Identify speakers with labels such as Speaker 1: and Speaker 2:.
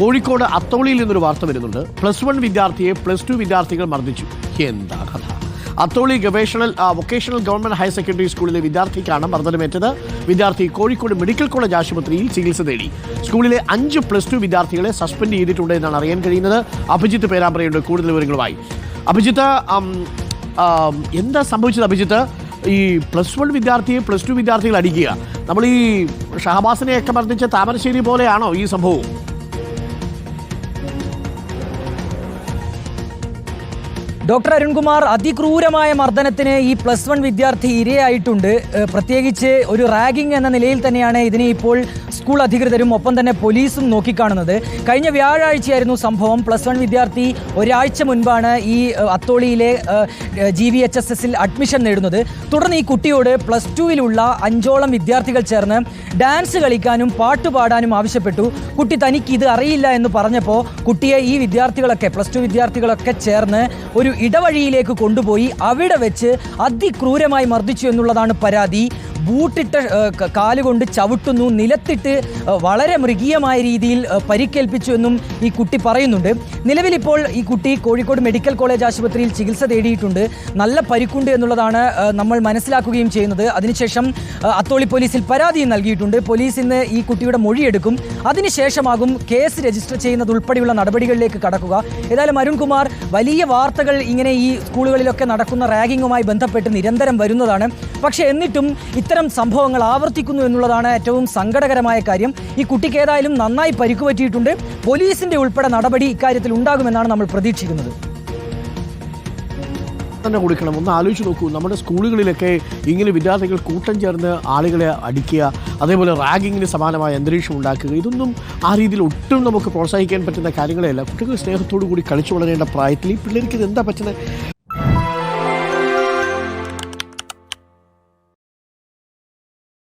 Speaker 1: കോഴിക്കോട് അത്തോളിയിൽ നിന്നൊരു വാർത്ത വരുന്നുണ്ട്. +1 വിദ്യാർത്ഥിയെ +2 വിദ്യാർത്ഥികൾ മർദ്ദിച്ചു. എന്താ കഥ? Atholi vocational government higher secondary സ്കൂളിലെ വിദ്യാർത്ഥിക്കാണ് മർദ്ദനമേറ്റത്. വിദ്യാർത്ഥി കോഴിക്കോട് മെഡിക്കൽ കോളേജ് ആശുപത്രിയിൽ ചികിത്സ തേടി. സ്കൂളിലെ 5 +2 വിദ്യാർത്ഥികളെ സസ്പെൻഡ് ചെയ്തിട്ടുണ്ട് എന്നാണ് അറിയാൻ കഴിയുന്നത്. അഭിജിത്ത് പേരാമ്പ്രയുണ്ട് കൂടുതൽ വിവരങ്ങളുമായി. അഭിജിത്ത്, എന്താ സംഭവിച്ചത്? അഭിജിത്ത്, ഈ +1 വിദ്യാർത്ഥിയെ +2 വിദ്യാർത്ഥികൾ അടിക്കുക, നമ്മൾ ഈ ഷഹബാസിനെയൊക്കെ മർദ്ദിച്ച താമരശ്ശേരി പോലെയാണോ ഈ സംഭവം?
Speaker 2: ഡോക്ടർ അരുൺകുമാർ, അതിക്രൂരമായ മർദ്ദനത്തിന് ഈ +1 വിദ്യാർത്ഥി ഇരയായിട്ടുണ്ട്. പ്രത്യേകിച്ച് ഒരു റാഗിംഗ് എന്ന നിലയിൽ തന്നെയാണ് ഇതിനെ ഇപ്പോൾ സ്കൂൾ അധികൃതരും ഒപ്പം തന്നെ പോലീസും നോക്കിക്കാണുന്നത്. കഴിഞ്ഞ വ്യാഴാഴ്ചയായിരുന്നു സംഭവം. +1 വിദ്യാർത്ഥി ഒരാഴ്ച മുൻപാണ് ഈ അത്തോളിയിലെ GVHSSൽ അഡ്മിഷൻ നേടുന്നത്. തുടർന്ന് ഈ കുട്ടിയോട് +2വിലുള്ള 5ഓളം വിദ്യാർത്ഥികൾ ചേർന്ന് ഡാൻസ് കളിക്കാനും പാട്ടുപാടാനും ആവശ്യപ്പെട്ടു. കുട്ടി തനിക്ക് ഇത് അറിയില്ല എന്ന് പറഞ്ഞപ്പോൾ കുട്ടിയെ ഈ വിദ്യാർത്ഥികളൊക്കെ +2 വിദ്യാർത്ഥികളൊക്കെ ചേർന്ന് ഒരു ഇടവഴിയിലേക്ക് കൊണ്ടുപോയി അവിടെ വെച്ച് അതിക്രൂരമായി മർദ്ദിച്ചു എന്നുള്ളതാണ് പരാതി. ബൂട്ടിട്ട് കാലുകൊണ്ട് ചവിട്ടുന്നു, നിലത്തിട്ട് വളരെ മൃഗീയമായ രീതിയിൽ പരിക്കേൽപ്പിച്ചു എന്നും ഈ കുട്ടി പറയുന്നുണ്ട്. നിലവിലിപ്പോൾ ഈ കുട്ടി കോഴിക്കോട് മെഡിക്കൽ കോളേജ് ആശുപത്രിയിൽ ചികിത്സ തേടിയിട്ടുണ്ട്. നല്ല പരിക്കുണ്ട് എന്നുള്ളതാണ് നമ്മൾ മനസ്സിലാക്കുകയും ചെയ്യുന്നത്. അതിനുശേഷം അത്തോളി പോലീസിൽ പരാതിയും നൽകിയിട്ടുണ്ട്. പോലീസ് ഇന്ന് ഈ കുട്ടിയുടെ മൊഴിയെടുക്കും. അതിനുശേഷമാകും കേസ് രജിസ്റ്റർ ചെയ്യുന്നത് ഉൾപ്പെടെയുള്ള നടപടികളിലേക്ക് കടക്കുക. ഏതായാലും അരുൺകുമാർ, വലിയ വാർത്തകൾ ഇങ്ങനെ ഈ സ്കൂളുകളിലൊക്കെ നടക്കുന്ന റാഗിങ്ങുമായി ബന്ധപ്പെട്ട് നിരന്തരം വരുന്നതാണ്. പക്ഷേ എന്നിട്ടും ഇത്തരം സംഭവങ്ങൾ ആവർത്തിക്കുന്നു എന്നുള്ളതാണ് ഏറ്റവും സങ്കടകരമായ കാര്യം. ഈ കുട്ടിക്ക് ഏതായാലും നന്നായി പരിക്ക് പറ്റിയിട്ടുണ്ട്. പോലീസിന്റെ ഉൾപ്പെടെ നടപടി ഇക്കാര്യത്തിൽ ഉണ്ടാകുമെന്നാണ് നമ്മൾ പ്രതീക്ഷിക്കുന്നത്.
Speaker 1: തന്നെ കൊടുക്കണം. ഒന്ന് ആലോചിച്ച് നോക്കൂ, നമ്മുടെ സ്കൂളുകളിലൊക്കെ ഇങ്ങനെ വിദ്യാർത്ഥികൾ കൂട്ടം ചേർന്ന് ആളുകളെ അടിക്കുക, അതേപോലെ റാഗിങ്ങിന് സമാനമായ അന്തരീക്ഷം ഉണ്ടാക്കുക, ഇതൊന്നും ആ രീതിയിൽ ഒട്ടും നമുക്ക് പ്രോത്സാഹിക്കാൻ പറ്റുന്ന കാര്യങ്ങളെയല്ല. കുട്ടികൾ സ്നേഹത്തോടു കൂടി കളിച്ചു വളരേണ്ട പ്രായത്തിൽ ഈ പിള്ളേർക്ക് ഇത് എന്താ പറ്റുന്നത്?